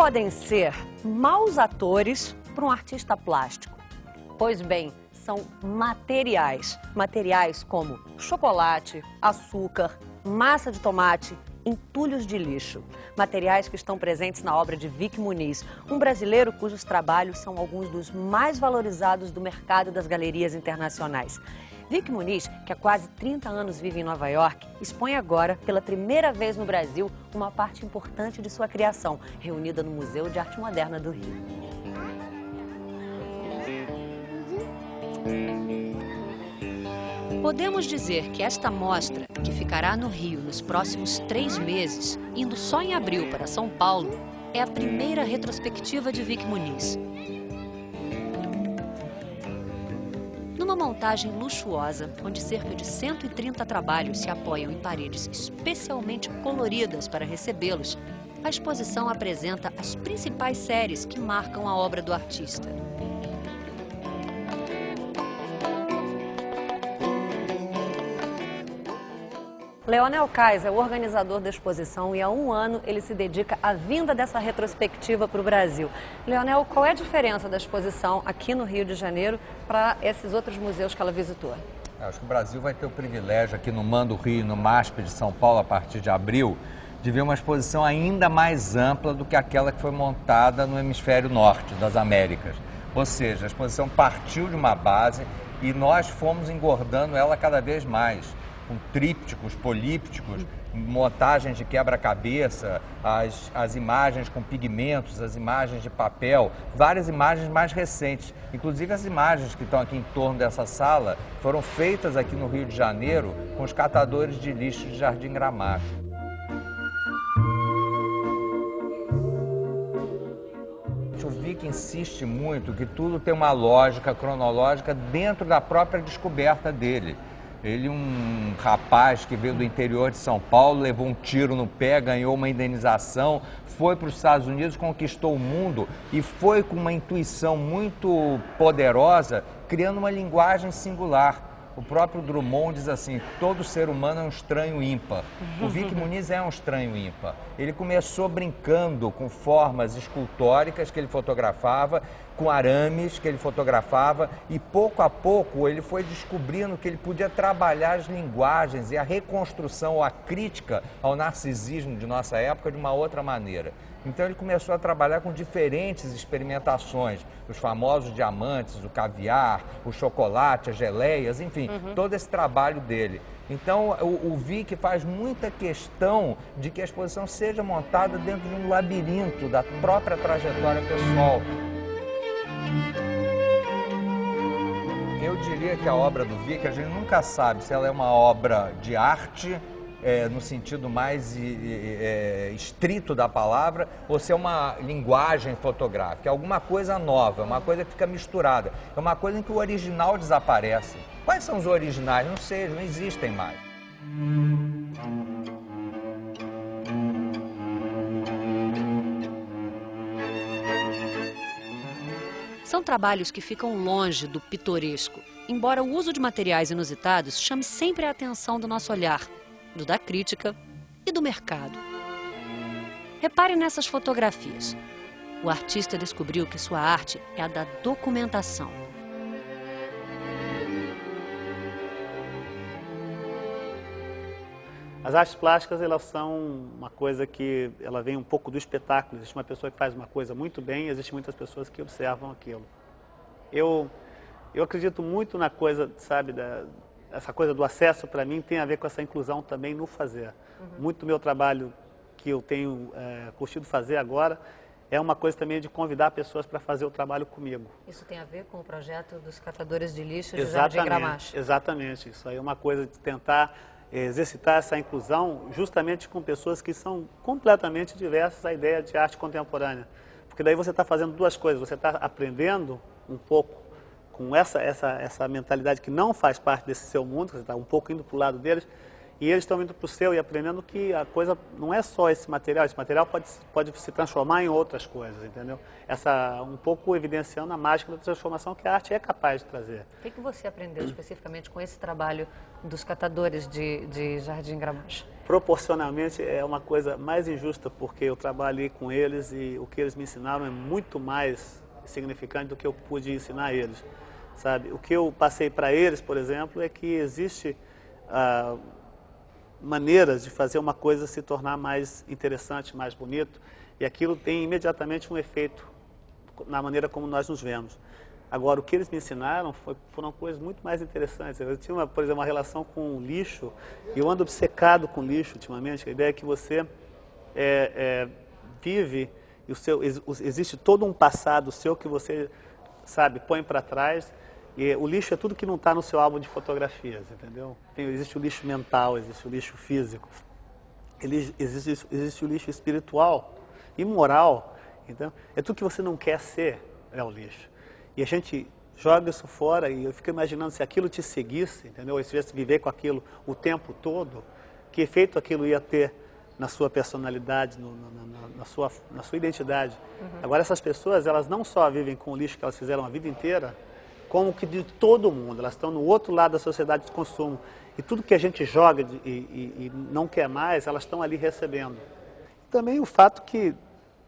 podem ser maus atores para um artista plástico? Pois bem, são materiais. Materiais como chocolate, açúcar, massa de tomate, entulhos de lixo. Materiais que estão presentes na obra de Vic Muniz, um brasileiro cujos trabalhos são alguns dos mais valorizados do mercado das galerias internacionais. Vic Muniz, que há quase 30 anos vive em Nova York, expõe agora, pela primeira vez no Brasil, uma parte importante de sua criação, reunida no Museu de Arte Moderna do Rio. Podemos dizer que esta mostra, que ficará no Rio nos próximos 3 meses, indo só em abril para São Paulo, é a primeira retrospectiva de Vic Muniz. Numa montagem luxuosa, onde cerca de 130 trabalhos se apoiam em paredes especialmente coloridas para recebê-los, a exposição apresenta as principais séries que marcam a obra do artista. Leonel Kais é o organizador da exposição e há 1 ano ele se dedica à vinda dessa retrospectiva para o Brasil. Leonel, qual é a diferença da exposição aqui no Rio de Janeiro para esses outros museus que ela visitou? Acho que o Brasil vai ter o privilégio aqui no MAN do Rio e no MASP de São Paulo, a partir de abril, de ver uma exposição ainda mais ampla do que aquela que foi montada no hemisfério norte das Américas. Ou seja, a exposição partiu de uma base e nós fomos engordando ela cada vez mais, com trípticos, polípticos, montagens de quebra-cabeça, as imagens com pigmentos, as imagens de papel, várias imagens mais recentes. Inclusive as imagens que estão aqui em torno dessa sala foram feitas aqui no Rio de Janeiro com os catadores de lixo de Jardim Gramacho. O Vic insiste muito que tudo tem uma lógica cronológica dentro da própria descoberta dele. Ele, um rapaz que veio do interior de São Paulo, levou um tiro no pé, ganhou uma indenização, foi para os Estados Unidos, conquistou o mundo e foi com uma intuição muito poderosa, criando uma linguagem singular. O próprio Drummond diz assim, todo ser humano é um estranho ímpar. O Vic Muniz é um estranho ímpar. Ele começou brincando com formas escultóricas que ele fotografava, com arames que ele fotografava e pouco a pouco ele foi descobrindo que ele podia trabalhar as linguagens e a reconstrução ou a crítica ao narcisismo de nossa época de uma outra maneira. Então ele começou a trabalhar com diferentes experimentações, os famosos diamantes, o caviar, o chocolate, as geleias, enfim, todo esse trabalho dele. Então o Vic faz muita questão de que a exposição seja montada dentro de um labirinto da própria trajetória pessoal. Eu diria que a obra do Vic, a gente nunca sabe se ela é uma obra de arte, no sentido mais estrito da palavra, ou se é uma linguagem fotográfica, é alguma coisa nova, uma coisa que fica misturada, é uma coisa em que o original desaparece. Quais são os originais? Não sei, não existem mais. São trabalhos que ficam longe do pitoresco, embora o uso de materiais inusitados chame sempre a atenção do nosso olhar, do da crítica e do mercado. Repare nessas fotografias. O artista descobriu que sua arte é a da documentação. As artes plásticas, elas são uma coisa que ela vem um pouco do espetáculo. Existe uma pessoa que faz uma coisa muito bem e existem muitas pessoas que observam aquilo. Eu acredito muito na coisa, sabe, essa coisa do acesso, para mim, tem a ver com essa inclusão também no fazer. Muito do meu trabalho que eu tenho curtido fazer agora é uma coisa também de convidar pessoas para fazer o trabalho comigo. Isso tem a ver com o projeto dos catadores de lixo de Jardim Gramacho? Exatamente. Isso aí é uma coisa de tentar exercitar essa inclusão justamente com pessoas que são completamente diversas à ideia de arte contemporânea. Porque daí você está fazendo duas coisas, você está aprendendo um pouco com essa mentalidade que não faz parte desse seu mundo, você está um pouco indo para o lado deles, E eles estão indo para o seu e aprendendo que a coisa não é só esse material pode se transformar em outras coisas, entendeu? Um pouco evidenciando a mágica da transformação que a arte é capaz de trazer. O que você aprendeu especificamente com esse trabalho dos catadores de Jardim Gramacho? Proporcionalmente é uma coisa mais injusta, porque eu trabalhei com eles e o que eles me ensinaram é muito mais significante do que eu pude ensinar a eles, sabe? O que eu passei para eles, por exemplo, é que existe maneiras de fazer uma coisa se tornar mais interessante, mais bonito, e aquilo tem imediatamente um efeito na maneira como nós nos vemos. Agora, o que eles me ensinaram foram coisas muito mais interessantes. Eu tinha, por exemplo, uma relação com o lixo, e eu ando obcecado com lixo ultimamente. A ideia é que você vive, e existe todo um passado seu que você, sabe, põe para trás. E o lixo é tudo que não está no seu álbum de fotografias, entendeu? Existe o lixo mental, existe o lixo físico, existe o lixo espiritual e moral. Então, é tudo que você não quer ser, é o lixo. E a gente joga isso fora e eu fico imaginando se aquilo te seguisse, entendeu? E se tivesse viver com aquilo o tempo todo, que efeito aquilo ia ter na sua personalidade, na sua identidade. Uhum. Agora, essas pessoas, elas não só vivem com o lixo que elas fizeram a vida inteira, como que de todo mundo. Elas estão no outro lado da sociedade de consumo. E tudo que a gente joga e não quer mais, elas estão ali recebendo. Também o fato que,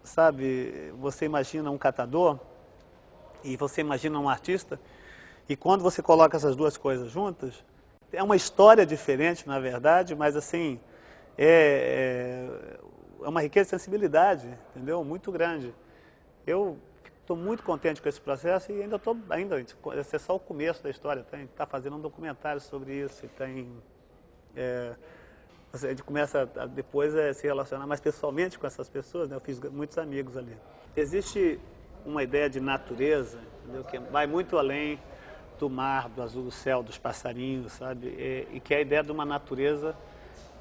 sabe, você imagina um catador e você imagina um artista, e quando você coloca essas duas coisas juntas, é uma história diferente, na verdade, mas assim, é uma riqueza de sensibilidade, entendeu? Muito grande. Eu estou muito contente com esse processo e esse é só o começo da história. Está fazendo um documentário sobre isso, a gente começa depois a se relacionar mais pessoalmente com essas pessoas, né? Eu fiz muitos amigos ali. Existe uma ideia de natureza, entendeu? Que vai muito além do mar, do azul do céu, dos passarinhos, sabe? E que é a ideia de uma natureza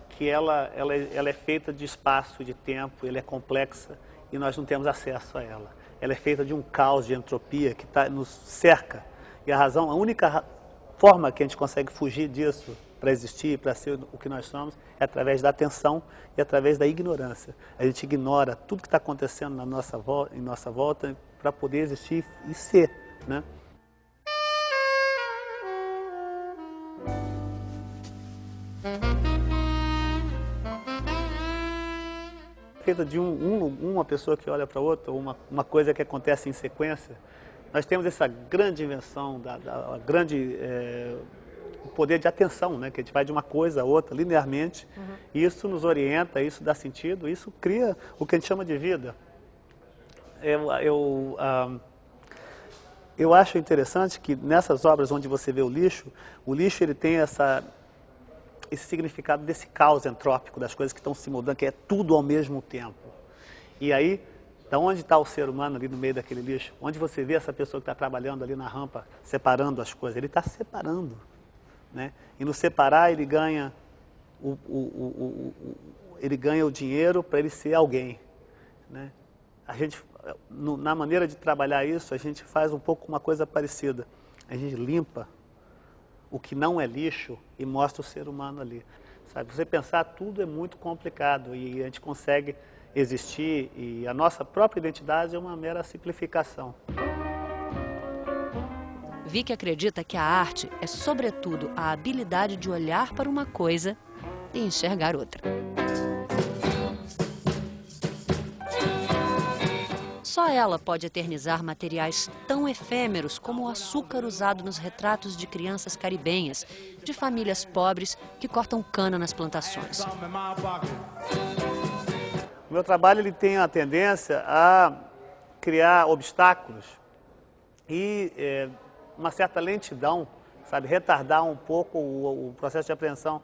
que ela é feita de espaço, de tempo, ela é complexa e nós não temos acesso a ela. Ela é feita de um caos de entropia que nos cerca. E a única forma que a gente consegue fugir disso para existir, para ser o que nós somos, é através da atenção e através da ignorância. A gente ignora tudo que está acontecendo em nossa volta para poder existir e ser, né? Feita de uma pessoa que olha para outra, uma coisa que acontece em sequência. Nós temos essa grande invenção, o poder de atenção, né? Que a gente vai de uma coisa a outra linearmente, e isso nos orienta, isso dá sentido, isso cria o que a gente chama de vida. Eu acho interessante que nessas obras onde você vê o lixo ele tem esse significado desse caos entrópico, das coisas que estão se mudando, que é tudo ao mesmo tempo. E aí, da onde está o ser humano ali no meio daquele lixo? Onde você vê essa pessoa que está trabalhando ali na rampa, separando as coisas? Ele está separando, né? E no separar ele ganha o dinheiro para ele ser alguém, né? A gente, na maneira de trabalhar isso, a gente faz um pouco uma coisa parecida. A gente limpa o que não é lixo e mostra o ser humano ali. Sabe? Você pensar, tudo é muito complicado e a gente consegue existir e a nossa própria identidade é uma mera simplificação. Vicky acredita que a arte é, sobretudo, a habilidade de olhar para uma coisa e enxergar outra. Só ela pode eternizar materiais tão efêmeros como o açúcar usado nos retratos de crianças caribenhas, de famílias pobres que cortam cana nas plantações. O meu trabalho ele tem a tendência a criar obstáculos e uma certa lentidão, sabe, retardar um pouco o processo de apreensão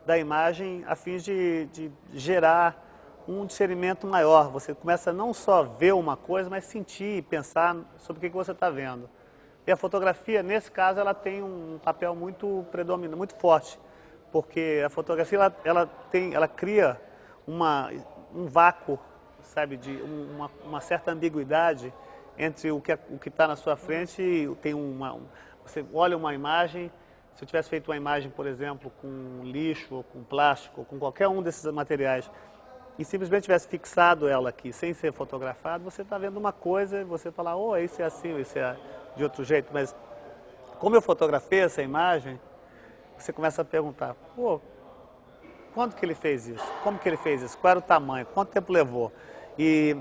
da imagem a fim de gerar um discernimento maior. Você começa a não só ver uma coisa, mas sentir e pensar sobre o que você está vendo. E a fotografia, nesse caso, ela tem um papel muito predominante, muito forte, porque a fotografia ela cria um vácuo, sabe, de uma certa ambiguidade entre o que está na sua frente e tem você olha uma imagem se eu tivesse feito uma imagem, por exemplo, com lixo, ou com plástico, ou com qualquer um desses materiais, e simplesmente tivesse fixado ela aqui, sem ser fotografado, você está vendo uma coisa e você fala, oh, isso é assim, isso é de outro jeito. Mas como eu fotografei essa imagem, você começa a perguntar, pô, quando que ele fez isso? Como que ele fez isso? Qual era o tamanho? Quanto tempo levou? E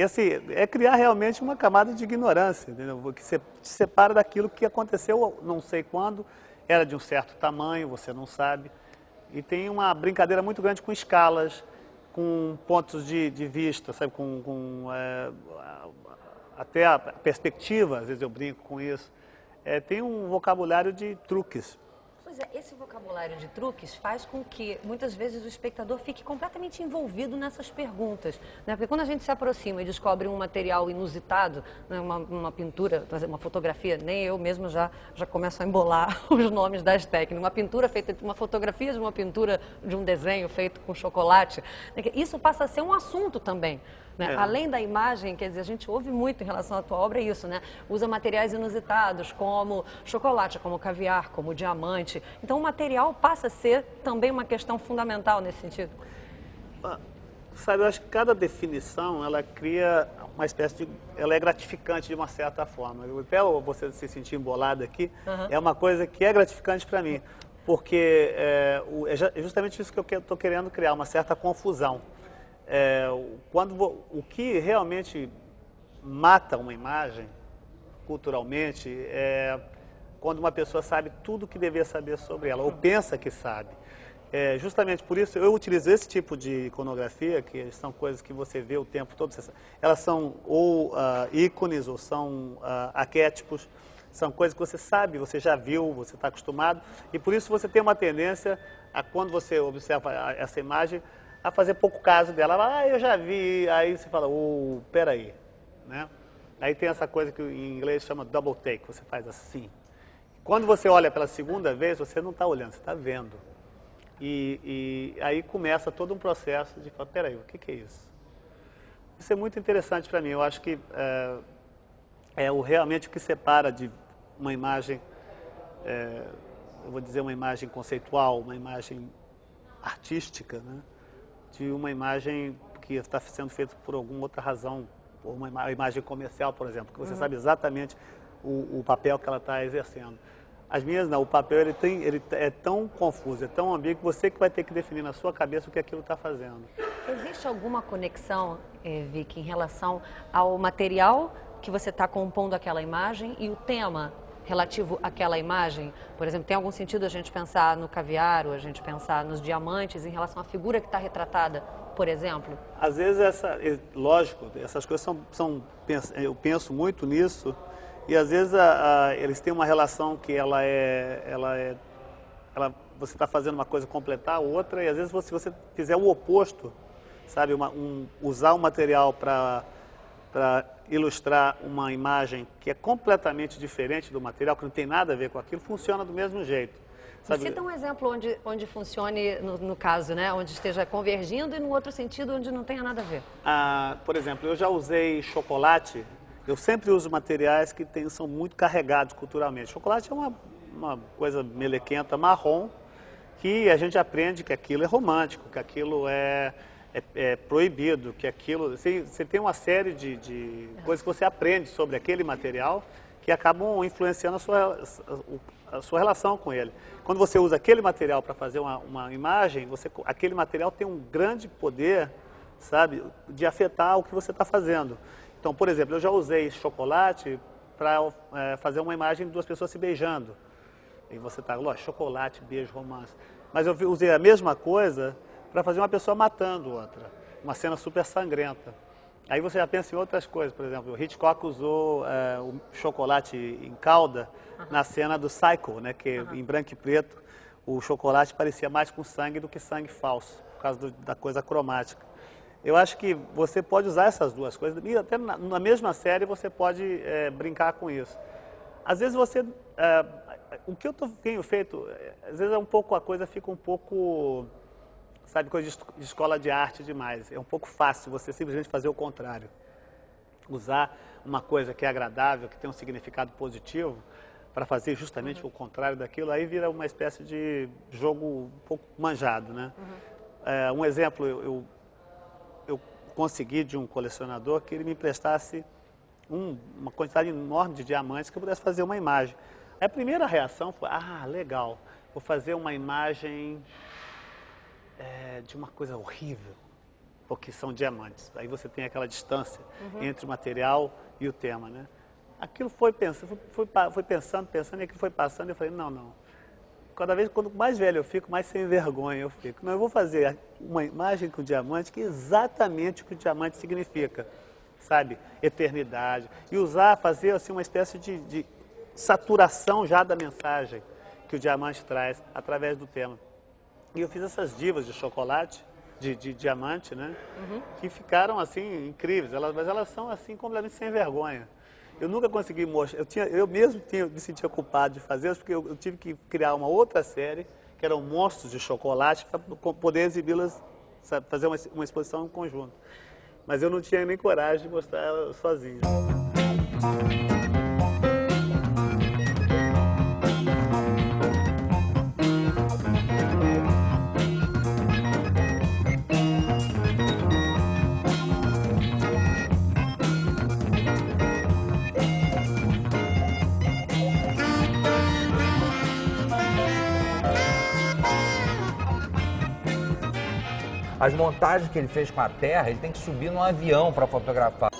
assim, é criar realmente uma camada de ignorância, entendeu? Que você te separa daquilo que aconteceu não sei quando, era de um certo tamanho, você não sabe. E tem uma brincadeira muito grande com escalas, com pontos de vista, sabe? Até a perspectiva, às vezes eu brinco com isso. Tem um vocabulário de truques. Pois é, esse vocabulário de truques faz com que, muitas vezes, o espectador fique completamente envolvido nessas perguntas, né? Porque quando a gente se aproxima e descobre um material inusitado, né, uma pintura, uma fotografia, nem eu mesmo já começo a embolar os nomes das técnicas. Uma pintura feita, uma fotografia de uma pintura, de um desenho feito com chocolate, né, isso passa a ser um assunto também. Né? Além da imagem, quer dizer, a gente ouve muito em relação à tua obra isso, né? Usa materiais inusitados como chocolate, como caviar, como diamante. Então o material passa a ser também uma questão fundamental nesse sentido. Sabe, eu acho que cada definição, ela cria uma espécie de... Ela é gratificante de uma certa forma. Até você se sentir embolado aqui, é uma coisa que é gratificante para mim. Porque é justamente isso que eu estou querendo criar, uma certa confusão. O que realmente mata uma imagem, culturalmente, é quando uma pessoa sabe tudo o que deveria saber sobre ela, ou pensa que sabe. Justamente por isso eu utilizo esse tipo de iconografia, que são coisas que você vê o tempo todo. Elas são ou ícones, ou são arquétipos, são coisas que você sabe, você já viu, você está acostumado, e por isso você tem uma tendência, quando você observa essa imagem, a fazer pouco caso dela. Eu já vi, aí você fala, peraí, né? Aí tem essa coisa que em inglês chama double take, você faz assim. Quando você olha pela segunda vez, você não está olhando, você está vendo. E aí começa todo um processo de falar, peraí, o que é isso? Isso é muito interessante para mim, eu acho que realmente o que separa de uma imagem, eu vou dizer uma imagem conceitual, uma imagem artística, né? De uma imagem que está sendo feita por alguma outra razão, ou uma imagem comercial, por exemplo, que você sabe exatamente o papel que ela está exercendo. As minhas não, o papel ele é tão confuso, é tão ambíguo, você que vai ter que definir na sua cabeça o que aquilo está fazendo. Existe alguma conexão, Vicky, em relação ao material que você está compondo aquela imagem e o tema relativo àquela imagem? Por exemplo, tem algum sentido a gente pensar no caviar ou a gente pensar nos diamantes em relação à figura que está retratada, por exemplo? Às vezes, lógico, essas coisas eu penso muito nisso, e às vezes eles têm uma relação que você está fazendo uma coisa completar a outra, e às vezes se você fizer o oposto, sabe, usar um material para ilustrar uma imagem que é completamente diferente do material, que não tem nada a ver com aquilo, funciona do mesmo jeito. Sabe? Cita um exemplo onde funcione, no caso, né? Onde esteja convergindo e no outro sentido onde não tenha nada a ver. Por exemplo, eu já usei chocolate, eu sempre uso materiais que são muito carregados culturalmente. Chocolate é uma coisa melequenta, marrom, que a gente aprende que aquilo é romântico, que aquilo é proibido, que aquilo... Você tem uma série de coisas que você aprende sobre aquele material que acabam influenciando a sua relação com ele. Quando você usa aquele material para fazer uma imagem, aquele material tem um grande poder, sabe, de afetar o que você está fazendo. Então, por exemplo, eu já usei chocolate para fazer uma imagem de duas pessoas se beijando. E você está, lógico, chocolate, beijo, romance. Mas eu usei a mesma coisa para fazer uma pessoa matando outra. Uma cena super sangrenta. Aí você já pensa em outras coisas. Por exemplo, o Hitchcock usou o chocolate em calda na cena do Psycho, né? Que em branco e preto o chocolate parecia mais com sangue do que sangue falso, por causa da coisa cromática. Eu acho que você pode usar essas duas coisas, e até na mesma série você pode brincar com isso. Às vezes o que eu tenho feito, às vezes a coisa fica um pouco, sabe, coisa de escola de arte demais. É um pouco fácil você simplesmente fazer o contrário. Usar uma coisa que é agradável, que tem um significado positivo, para fazer justamente o contrário daquilo, aí vira uma espécie de jogo um pouco manjado, né? Um exemplo, eu consegui de um colecionador que ele me emprestasse uma quantidade enorme de diamantes que eu pudesse fazer uma imagem. A primeira reação foi, legal, vou fazer uma imagem de uma coisa horrível, porque são diamantes. Aí você tem aquela distância entre o material e o tema, né? Aquilo foi pensando, e aquilo foi passando, e eu falei, não. Quanto mais velho eu fico, mais sem vergonha eu fico. Não, eu vou fazer uma imagem com diamante que é exatamente o que o diamante significa, sabe? Eternidade. E fazer assim, uma espécie de saturação já da mensagem que o diamante traz através do tema. E eu fiz essas divas de chocolate, de diamante, né? Que ficaram assim incríveis, mas elas são assim completamente sem vergonha. Eu nunca consegui mostrar, eu mesmo me sentia culpado de fazer isso, porque eu tive que criar uma outra série, que eram monstros de chocolate, para poder exibi-las, fazer uma exposição em conjunto. Mas eu não tinha nem coragem de mostrar ela sozinho. As montagens que ele fez com a Terra, ele tem que subir num avião para fotografar.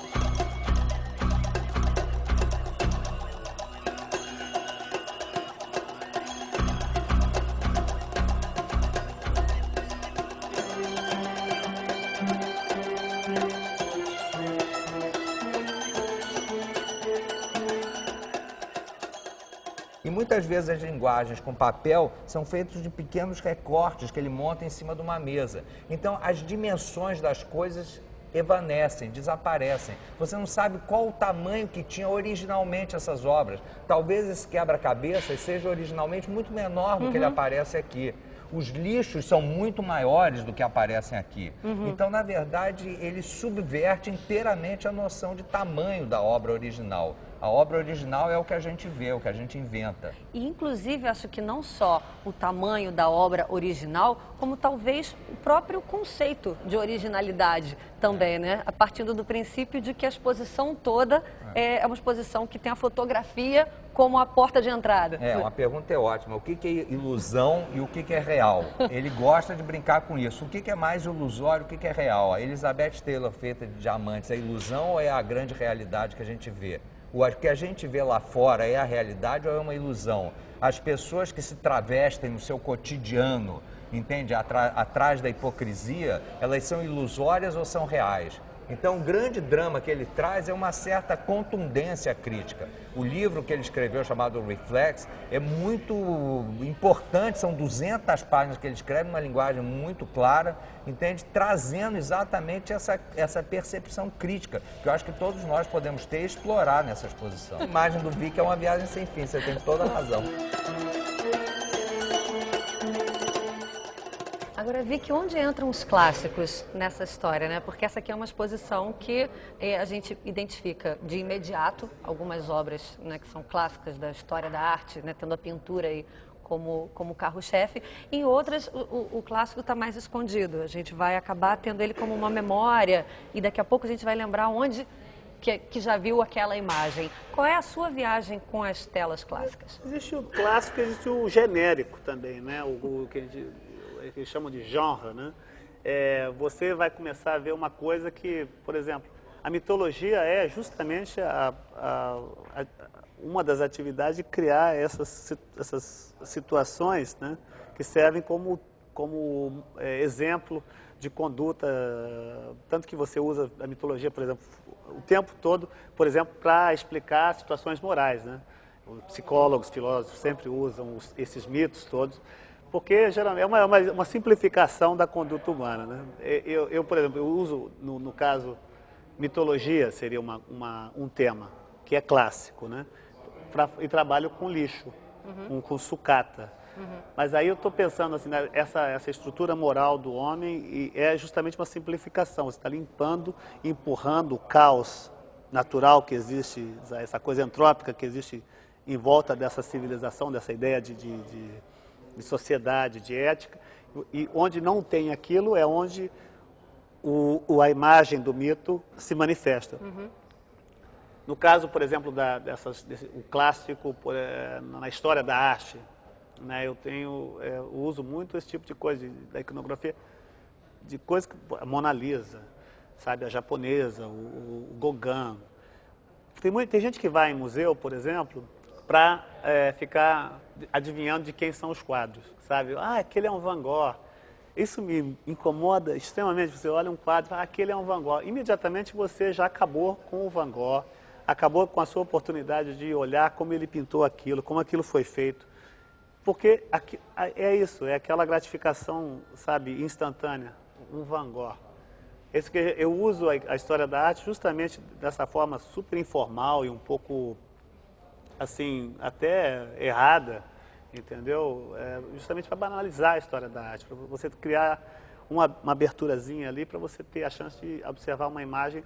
E muitas vezes as linguagens com papel são feitas de pequenos recortes que ele monta em cima de uma mesa. Então as dimensões das coisas evanecem, desaparecem. Você não sabe qual o tamanho que tinha originalmente essas obras. Talvez esse quebra-cabeça seja originalmente muito menor do que ele aparece aqui. Os lixos são muito maiores do que aparecem aqui. Então, na verdade, ele subverte inteiramente a noção de tamanho da obra original. A obra original é o que a gente vê, o que a gente inventa. E, inclusive, acho que não só o tamanho da obra original, como talvez o próprio conceito de originalidade também, né? A partir do princípio de que a exposição toda é uma exposição que tem a fotografia como a porta de entrada. Uma pergunta é ótima. O que é ilusão e o que é real? Ele gosta de brincar com isso. O que é mais ilusório e o que é real? A Elizabeth Taylor feita de diamantes é ilusão ou é a grande realidade que a gente vê? O que a gente vê lá fora é a realidade ou é uma ilusão? As pessoas que se travestem no seu cotidiano, entende? Atrás da hipocrisia, elas são ilusórias ou são reais? Então, o grande drama que ele traz é uma certa contundência crítica. O livro que ele escreveu, chamado Reflex, é muito importante, são 200 páginas que ele escreve, numa linguagem muito clara, entende? Trazendo exatamente essa percepção crítica, que eu acho que todos nós podemos ter e explorar nessa exposição. A imagem do Vic é uma viagem sem fim, você tem toda a razão. Agora, Vic, onde entram os clássicos nessa história, né? Porque essa aqui é uma exposição que a gente identifica de imediato algumas obras, né, que são clássicas da história da arte, né, tendo a pintura aí como carro-chefe. Em outras, o clássico está mais escondido. A gente vai acabar tendo ele como uma memória e daqui a pouco a gente vai lembrar onde que já viu aquela imagem. Qual é a sua viagem com as telas clássicas? Existe o clássico, existe o genérico também, né? O que eles chamam de genre, né? Você vai começar a ver uma coisa que, por exemplo, a mitologia é justamente uma das atividades de criar essas situações, né, que servem como exemplo de conduta, tanto que você usa a mitologia, por exemplo, o tempo todo, por exemplo, para explicar situações morais, né? Os psicólogos, filósofos sempre usam esses mitos todos, porque geralmente é uma simplificação da conduta humana, né? Eu, por exemplo, eu uso, no caso, mitologia seria um tema que é clássico, né? E trabalho com lixo, com sucata. Mas aí eu estou pensando assim, né, essa estrutura moral do homem e é justamente uma simplificação. Você está limpando, empurrando o caos natural que existe, essa coisa entrópica que existe em volta dessa civilização, dessa ideia de sociedade, de ética, e onde não tem aquilo é onde a imagem do mito se manifesta. No caso, por exemplo, o clássico na história da arte, né, eu uso muito esse tipo de coisa, da iconografia, de coisas, a Mona Lisa, sabe, a japonesa, o Gauguin. Tem gente que vai em museu, por exemplo, para ficar adivinhando de quem são os quadros, sabe? Ah, aquele é um Van Gogh. Isso me incomoda extremamente. Você olha um quadro e fala, aquele é um Van Gogh. Imediatamente você já acabou com o Van Gogh, acabou com a sua oportunidade de olhar como ele pintou aquilo, como aquilo foi feito. Porque é isso, é aquela gratificação, sabe, instantânea, um Van Gogh. Esse que eu uso a história da arte justamente dessa forma super informal e um pouco, assim, até errada, entendeu? Justamente para banalizar a história da arte, para você criar uma aberturazinha ali para você ter a chance de observar uma imagem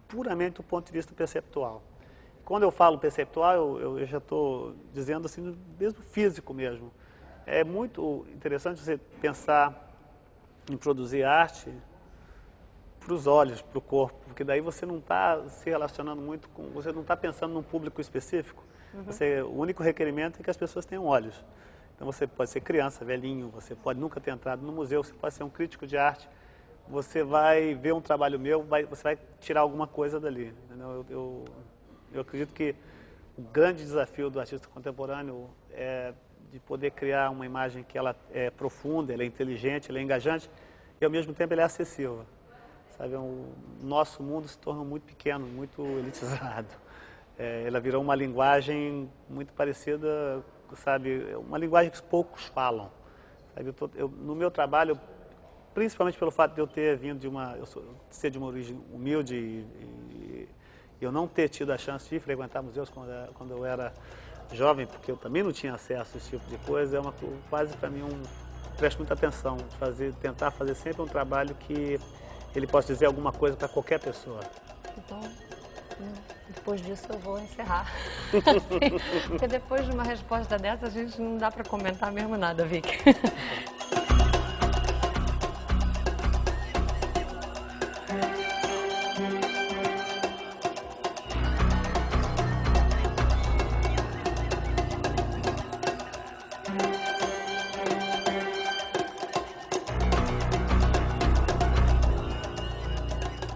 puramente do ponto de vista perceptual. Quando eu falo perceptual, eu já estou dizendo assim, mesmo físico mesmo. É muito interessante você pensar em produzir arte para os olhos, para o corpo, porque daí você não está se relacionando muito com, você não está pensando num público específico. O único requerimento é que as pessoas tenham olhos. Então você pode ser criança, velhinho, você pode nunca ter entrado no museu, você pode ser um crítico de arte, você vai ver um trabalho meu, você vai tirar alguma coisa dali. Eu acredito que o grande desafio do artista contemporâneo é de poder criar uma imagem que ela é profunda, ela é inteligente, ela é engajante e ao mesmo tempo ela é acessível. Sabe, o nosso mundo se torna muito pequeno, muito elitizado. Ela virou uma linguagem muito parecida, sabe, uma linguagem que poucos falam. Sabe, no meu trabalho, principalmente pelo fato de eu ter vindo de ser de uma origem humilde e eu não ter tido a chance de frequentar museus quando eu era jovem, porque eu também não tinha acesso a esse tipo de coisa, quase para mim presto muita atenção, tentar fazer sempre um trabalho que ele possa dizer alguma coisa para qualquer pessoa. Então, depois disso eu vou encerrar. Porque depois de uma resposta dessa, a gente não dá para comentar mesmo nada, Vicky.